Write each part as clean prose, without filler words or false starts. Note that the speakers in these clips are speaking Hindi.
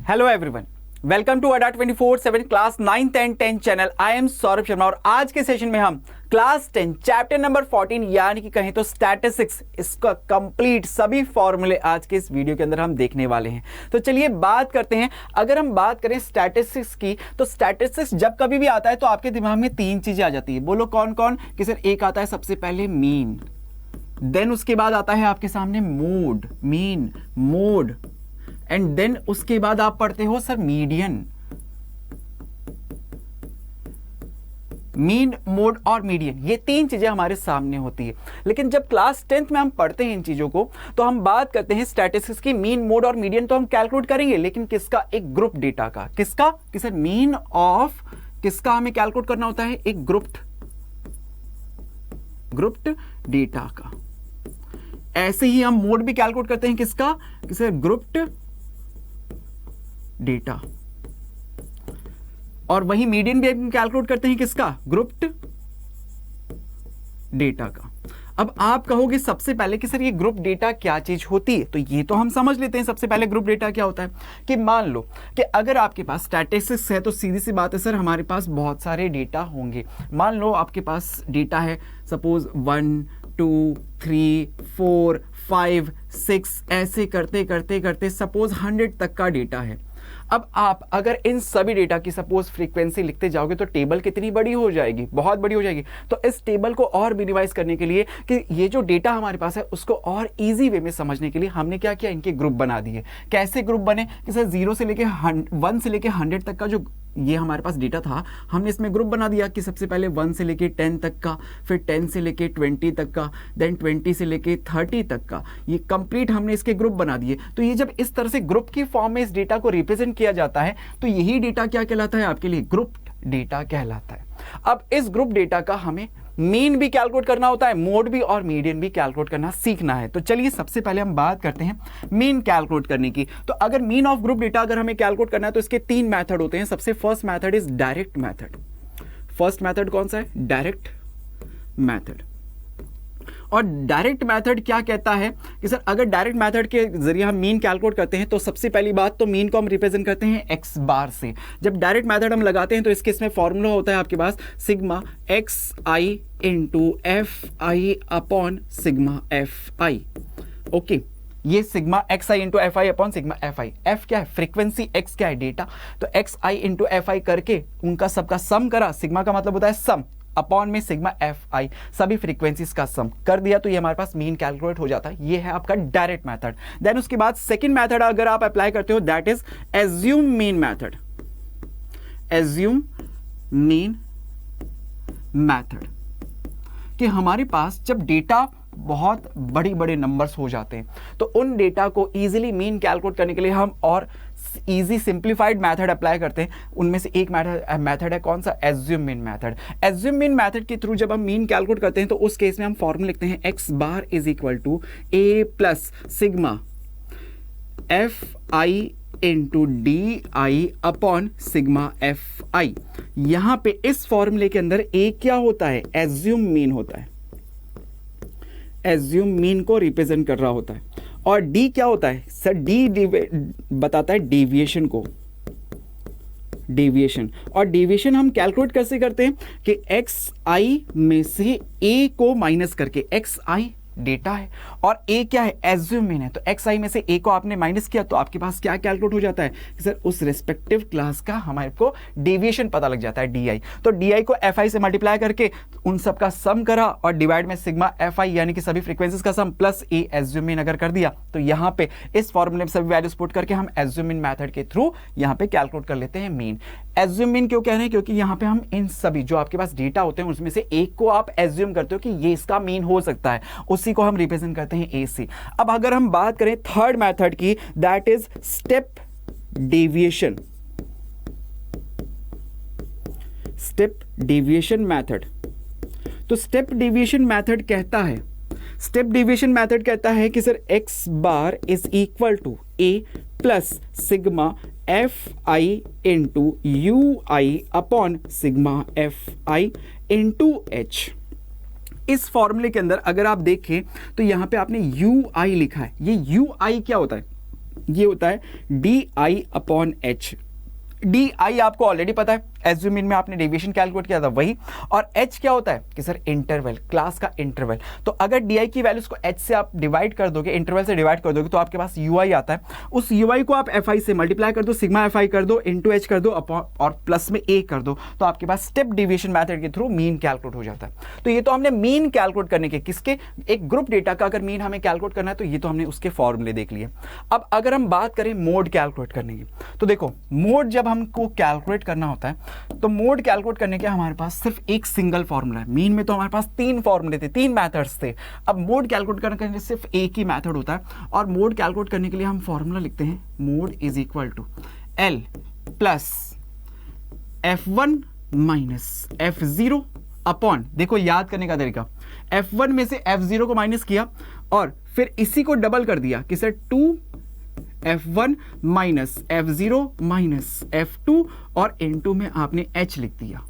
हेलो एवरीवन, वेलकम टू अड्डा 24/7 class 9th and 10th channel. I am Saurabh Sharma और आज के सेशन में हम क्लास 10 चैप्टर नंबर 14 यानी कि कहें तो स्टैटिस्टिक्स, इसका कंप्लीट सभी फॉर्मूले आज के इस वीडियो के अंदर हम देखने वाले हैं। तो चलिए बात करते हैं। अगर हम बात करें स्टैटिस्टिक्स की, तो स्टैटिस्टिक्स जब कभी भी आता है तो आपके दिमाग में तीन चीजें आ जाती है। बोलो कौन कौन? कि सर एक आता है सबसे पहले मीन, देन उसके बाद आता है आपके सामने mode, mean mode, and then उसके बाद आप पढ़ते हो सर मीडियन। मीन, मोड और मीडियन, ये तीन चीजें हमारे सामने होती है। लेकिन जब क्लास 10th में हम पढ़ते हैं इन चीजों को, तो हम बात करते हैं स्टैटिस्टिक्स की। मीन, मोड और मीडियन तो हम कैलकुलेट करेंगे, लेकिन किसका? एक ग्रुप डेटा का। किसका? कि सर मीन ऑफ किसका हमें कैलकुलेट करना होता है? एक ग्रुप्ड डेटा का। ऐसे ही हम मोड भी कैलकुलेट करते हैं। किसका? कि सर ग्रुप्ड डेटा। और वही मीडियन भी कैलकुलेट करते हैं। किसका? ग्रुप्ड डेटा का। अब आप कहोगे सबसे पहले कि सर ये ग्रुप डेटा क्या चीज होती है, तो ये तो हम समझ लेते हैं। सबसे पहले ग्रुप डेटा क्या होता है कि मान लो कि अगर आपके पास स्टैटिस्टिक्स है तो सीधी सी बात है सर, हमारे पास बहुत सारे डेटा होंगे। मान लो आपके पास डेटा है सपोज 1 2 3 4 5 6, ऐसे करते करते करते सपोज 100 तक का डेटा है। अब आप अगर इन सभी डेटा की सपोज फ्रीक्वेंसी लिखते जाओगे तो टेबल कितनी बड़ी हो जाएगी? बहुत बड़ी हो जाएगी। तो इस टेबल को और मिनिमाइज करने के लिए कि ये जो डेटा हमारे पास है उसको और इजी वे में समझने के लिए हमने क्या किया? इनके ग्रुप बना दिए। कैसे ग्रुप बने? कि सर 0 से लेके 1 से लेके 100 तक का जो ये हमारे पास डेटा था, हमने इसमें ग्रुप बना दिया कि सबसे पहले 1 से लेके 10 तक का, फिर 10 से लेके 20 तक का, देन 20 से लेके 30 तक का। ये कंप्लीट हमने इसके ग्रुप बना दिए। तो ये जब इस तरह से ग्रुप की फॉर्म में इस डेटा को रिप्रेजेंट किया जाता है तो यही डेटा क्या कहलाता है आपके लिए? ग्रुप डेटा कहलाता है। अब इस ग्रुप डेटा का हमें मीन भी कैलकुलेट करना होता है, मोड भी और मीडियन भी कैलकुलेट करना सीखना है। तो चलिए सबसे पहले हम बात करते हैं मीन कैलकुलेट करने की। तो अगर मीन ऑफ ग्रुप डेटा अगर हमें कैलकुलेट करना है तो इसके 3 मेथड होते हैं। सबसे first method is direct method. First method कौन सा है? Direct method. और डायरेक्ट मेथड क्या कहता है कि सर अगर डायरेक्ट मेथड के जरिए हम मीन कैलकुलेट करते हैं तो सबसे पहली बात तो मीन को हम रिप्रेजेंट करते हैं एक्स बार से। जब डायरेक्ट मेथड हम लगाते हैं तो इसके इसमें फॉर्मूला होता है आपके पास sigma X I into F I upon sigma F I. Okay, ये sigma X I into F I upon sigma F I. F क्या है? फ्रीक्वेंसी, एक्स क्या है? डेटा। तो X I into F I करके उनका सबका सम करा। सिग्मा का मतलब होता है सम, अपॉन में सिग्मा एफ आई, सभी फ्रीक्वेंसीज का सम कर दिया तो ये हमारे पास मीन कैलकुलेट हो जाता है। ये है आपका डायरेक्ट मेथड। देन उसके बाद सेकंड मेथड अगर आप अप्लाई करते हो that is assume mean method. Assume mean method कि हमारे पास जब डेटा बहुत बड़ी बड़े नंबर्स हो जाते हैं तो उन डेटा को इजीली मीन कैलकुलेट करने के लिए हम और इजी सिंप्लीफाइड मेथड अप्लाई करते हैं। उनमें से एक मेथड है कौन सा? Assume mean method. Assume mean method के थ्रू जब हम मीन कैलकुलेट करते हैं तो उस केस में हम फॉर्मूला लिखते हैं x bar is equal to A plus sigma F i into d i upon sigma F i. यहां पे इस फॉर्मूले के अंदर ए क्या होता है? एज्यूम मीन होता है। एज्यूम मीन को रिप्रेजेंट कर रहा होता है। और डी क्या होता है? सर डी बताता है डेविएशन को, डेविएशन। और डेविएशन हम कैलकुलेट कैसे करते हैं कि एक्स आई में से ए को माइनस करके, एक्स आई डेटा है और ए क्या है? एज्यूम मीन है। तो एक्स आई में से ए को आपने माइनस किया तो आपके पास क्या कैलकुलेट हो जाता है कि सर उस रेस्पेक्टिव क्लास का हमारे को डेविएशन पता लग जाता है, डी आई। तो डी आई को एफ आई से मल्टीप्लाई करके उन सब का सम करा और डिवाइड में सिग्मा एफ आई यानी कि सभी फ्रीक्वेंसीज का सम प्लस ए एज्यूम मीन अगर कर दिया तो यहाँ पे इस फॉर्मूले में सभी वैल्यूज पुट करके हम एज्यूम मीन मेथड के थ्रू यहाँ पे कैलकुलेट कर लेते हैं मीन। एज्यूम मीन क्यों कह रहे हैं? क्योंकि यहाँ पे हम इन सभी जो आपके पास डेटा होते हैं उसमें से एक को आप एज्यूम करते हो कि ये इसका मीन हो सकता है, उसी को हम रिप्रेजेंट करते हैं ए से। अब अगर हम बात करें थर्ड मेथड की that is step deviation. Step deviation method. तो स्टेप डेविएशन मेथड कहता है, स्टेप डेविएशन मेथड कहता है कि sir x bar is equal to A plus sigma F i into u i upon sigma F i into h. इस फॉर्मूले के अंदर अगर आप देखें तो यहां पे आपने यू आई लिखा है। ये यू आई क्या होता है? ये होता है DI/H। DI आपको ऑलरेडी पता है, एज्यूम इन में आपने डेविएशन कैलकुलेट किया था वही। और H क्या होता है कि सर इंटरवल, क्लास का इंटरवल। तो अगर DI की वैल्यूज को H से आप डिवाइड कर दोगे, इंटरवल से डिवाइड कर दोगे, तो आपके पास UI आता है। उस UI को आप FI से मल्टीप्लाई कर दो, सिग्मा FI कर दो, इंटू H कर दो, और प्लस में A कर दो, तो आपके पास स्टेप डेविएशन मेथड के थ्रू मीन कैलकुलेट हो जाता है। तो ये तो हमने मीन कैलकुलेट करने के, किसके, एक ग्रुप डेटा का अगर मीन हमें कैलकुलेट करना है तो ये तो हमने उसके फॉर्मूले देख लिए। अब अगर हम बात करें मोड कैलकुलेट करने की, तो देखो मोड जब हमको कैलकुलेट करना होता है तो मोड कैलकुलेट करने के हमारे पास सिर्फ एक सिंगल फॉर्मूला है। मीन में तो हमारे पास 3 फॉर्मूले थे, 3 मेथड्स थे। अब मोड कैलकुलेट करने के लिए सिर्फ एक ही मेथड होता है, और मोड कैलकुलेट करने के लिए हम फॉर्मूला लिखते हैं mode is equal to L plus F1 minus F0 upon, देखो याद करने का तरीका, F1 में से F0 को माइनस किया और फिर इसी को डबल कर दिया कि sir 2F1 minus F0 minus F2 और N2 में आपने H लिख दिया।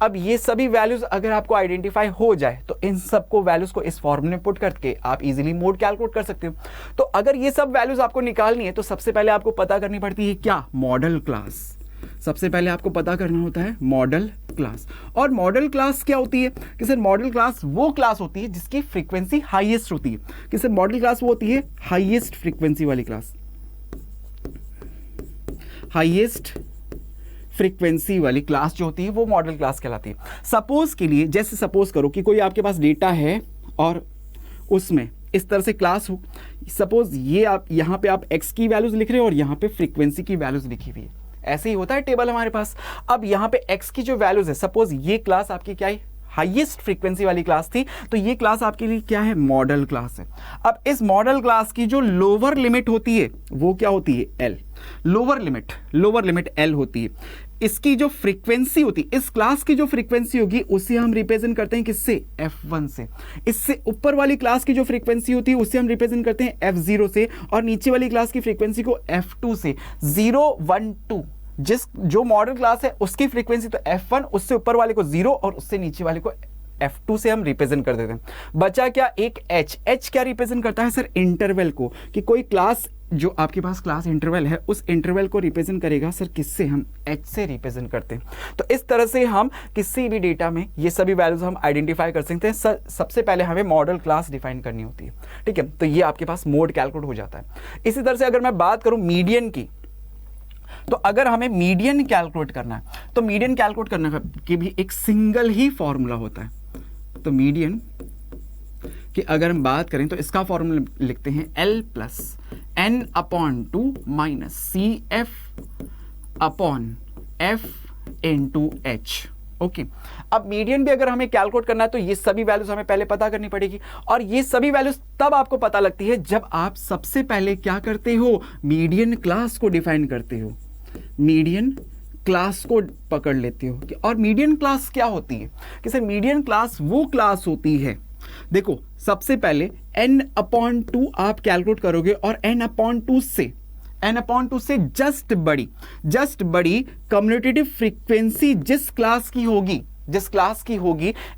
अब ये सभी वैल्यूज अगर आपको आइडेंटिफाई हो जाए तो इन सबको वैल्यूज को इस फॉर्मूले में पुट करके आप इजीली मोड कैलकुलेट कर सकते हो। तो अगर ये सब वैल्यूज आपको निकालनी है तो सबसे पहले आपको पता करनी पड़ती है क्या, मॉडल क्लास। सबसे पहले आपको पता करना होता है मॉडल क्लास। और मॉडल क्लास क्या होती है कि सर मॉडल क्लास वो क्लास होती है जिसकी फ्रीक्वेंसी हाईएस्ट होती है। कि सर मॉडल क्लास वो होती है हाईएस्ट फ्रीक्वेंसी वाली क्लास, हाईएस्ट फ्रीक्वेंसी वाली क्लास जो होती है वो मॉडल क्लास कहलाती है। सपोज के लिए, जैसे सपोज करो कि कोई आपके पास डेटा है और उसमें इस तरह से क्लास हो, सपोज ये आप यहाँ पे आप x की वैल्यूज लिख रहे हो और यहाँ पे फ्रीक्वेंसी की वैल्यूज लिखी हुई है, ऐसे ही होता है टेबल हमारे पास। अब यहाँ पे x की जो वैल्यूज है, सपोज ये क्लास आपकी क्या है, हाईएस्ट फ्रीक्वेंसी वाली क्लास थी, तो ये क्लास आपके लिए क्या है, मॉडल क्लास है। अब इस मॉडल क्लास की जो लोअर लिमिट होती है वो क्या होती है, L। लोअर लिमिट L होती है। इसकी जो फ्रीक्वेंसी होती है, इस क्लास की जो फ्रीक्वेंसी होगी उसे हम रिप्रेजेंट करते हैं किससे, F1 से। इससे ऊपर वाली क्लास की जो फ्रीक्वेंसी होती है उसे हम रिप्रेजेंट करते हैं F0 से, और नीचे वाली क्लास की फ्रीक्वेंसी को F2 से। 0 1 2 जो मॉडल क्लास है उसकी फ्रीक्वेंसी तो F1, उससे ऊपर वाले को 0 और उससे नीचे वाले को F2 से हम रिप्रेजेंट कर देते हैं। बचा क्या, एक H क्या रिप्रेजेंट करता है सर, इंटरवल को। कि कोई क्लास जो आपके पास क्लास इंटरवल है उस इंटरवल को रिप्रेजेंट करेगा सर किससे, हम H से रिप्रेजेंट करते हैं। तो इस तरह से हम किसी भी डेटा में ये सभी वैल्यूज हम आइडेंटिफाई कर सकते हैं। सबसे पहले हमें मॉडल क्लास डिफाइन करनी होती है, ठीक है। तो ये आपके पास मोड कैलकुलेट हो जाता है। इसी तरह से अगर मैं बात करूं मीडियन की, तो अगर हमें मीडियन कैलकुलेट करना है तो मीडियन कैलकुलेट करने की भी एक सिंगल ही फॉर्मूला होता है। तो मीडियन कि अगर हम बात करें तो इसका फॉर्मूला लिखते हैं L plus N/2 minus CF upon F into H। Okay, अब मीडियन भी अगर हमें कैलकुलेट करना है तो ये सभी वैल्यूज हमें पहले पता करनी पड़ेगी, और ये सभी वैल्यूज तब आपको पता लगती है जब आप सबसे पहले क्या करते हो, मीडियन क्लास को डिफाइन करते हो, मीडियन क्लास को पकड़ लेते हो। और मीडियन क्लास क्या होती है कि सर मीडियन क्लास वो क्लास होती है, देखो सबसे पहले N/2 आप कैलकुलेट करोगे और N/2 से जस्ट बड़ी कम्यूटेटिव फ्रीक्वेंसी जिस क्लास की होगी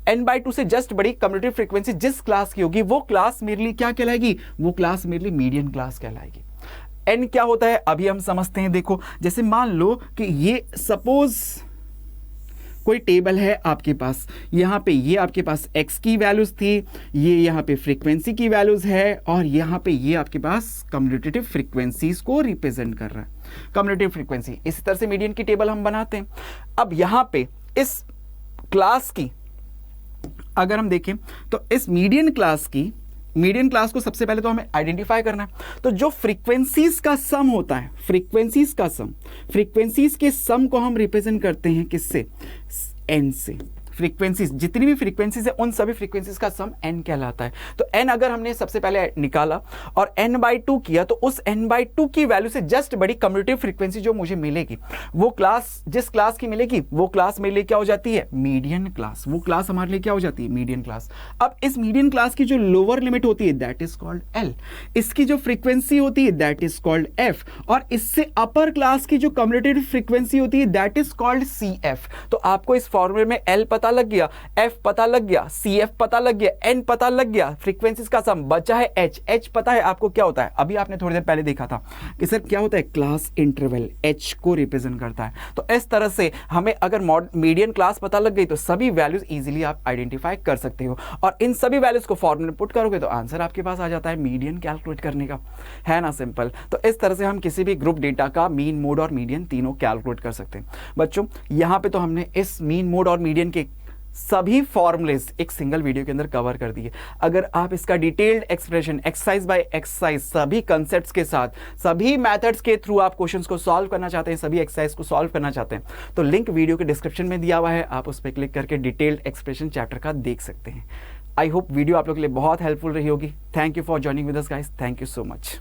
N/2 से जस्ट बड़ी कम्यूटेटिव फ्रीक्वेंसी जिस क्लास की होगी वो क्लास मेरे लिए क्या कहलाएगी, वो क्लास मेरे लिए मीडियन क्लास कहलाएगी। N क्या होता है अभी हम समझते हैं। देखो जैसे मान लो कि ये सपोज कोई टेबल है आपके पास, यहाँ पे ये आपके पास x की वैल्यूज थी, ये यहाँ पे फ्रीक्वेंसी की वैल्यूज है, और यहाँ पे ये आपके पास कम्यूटेटिव फ्रीक्वेंसीज को रिप्रेजेंट कर रहा है, कम्यूटेटिव फ्रीक्वेंसी। इसी तरह से मीडियन की टेबल हम बनाते हैं। अब यहाँ पे इस क्लास की अगर हम देखें तो इस मीडियन क्लास को सबसे पहले तो हमें आइडेंटिफाई करना है। तो जो फ्रीक्वेंसीज का सम होता है, फ्रीक्वेंसीज के सम को हम रिप्रेजेंट करते हैं किससे, N से। फ्रीक्वेंसीज, जितनी भी फ्रीक्वेंसीज है उन सभी फ्रीक्वेंसीज का सम N कहलाता है। तो N अगर हमने सबसे पहले निकाला और N/2 किया तो उस N/2 की वैल्यू से जस्ट बड़ी कम्यूटेटिव फ्रीक्वेंसी जो मुझे मिलेगी वो क्लास, जिस क्लास की मिलेगी वो क्लास मेरे लिए क्या हो जाती है, मीडियन क्लास। वो क्लास हमारे लिए क्या हो जाती है, मीडियन क्लास। अब इस मीडियन क्लास की जो लोअर लिमिट होती है दैट इज कॉल्ड L, इसकी जो फ्रीक्वेंसी होती है दैट इज कॉल्ड F, और इससे अपर क्लास की जो कम्यूटेटिव फ्रीक्वेंसी होती है दैट इज कॉल्ड CF। तो आपको इस फॉर्मूले में L पता पता लग गया, F पता लग गया, CF पता लग गया, N पता लग गया, फ्रीक्वेंसीज का सम बचा है H पता है आपको क्या होता है, अभी आपने थोड़ी देर पहले देखा था कि सर क्या होता है, क्लास इंटरवल H को रिप्रेजेंट करता है। तो इस तरह से हमें अगर मीडियन क्लास पता लग गई तो सभी वैल्यूज इजीली आप आइडेंटिफाई कर सकते हो, और इन सभी वैल्यूज को फॉर्मूले में पुट करोगे तो आंसर आपके पास आ जाता है मीडियन कैलकुलेट करने का, है ना सिंपल। तो इस तरह से हम किसी भी ग्रुप डेटा का मीन, मोड और मीडियन तीनों कैलकुलेट कर सकते हैं। बच्चों यहाँ पे तो हमने इस मीन, मोड और मीडियन के सभी फॉर्मूलेज एक सिंगल वीडियो के अंदर कवर कर दिए। अगर आप इसका detailed expression exercise by exercise सभी कंसेप्ट्स के साथ, सभी मेथड्स के थ्रू आप क्वेश्चंस को सॉल्व करना चाहते हैं, सभी एक्सरसाइज को सॉल्व करना चाहते हैं, तो लिंक वीडियो के डिस्क्रिप्शन में दिया हुआ है, आप उस पर क्लिक करके डिटेल्ड एक्सप्रेशन चैप्टर का देख सकते हैं। आई होप वीडियो आप लोग के लिए बहुत हेल्पफुल रही होगी। Thank you for joining with us guys, thank you so much.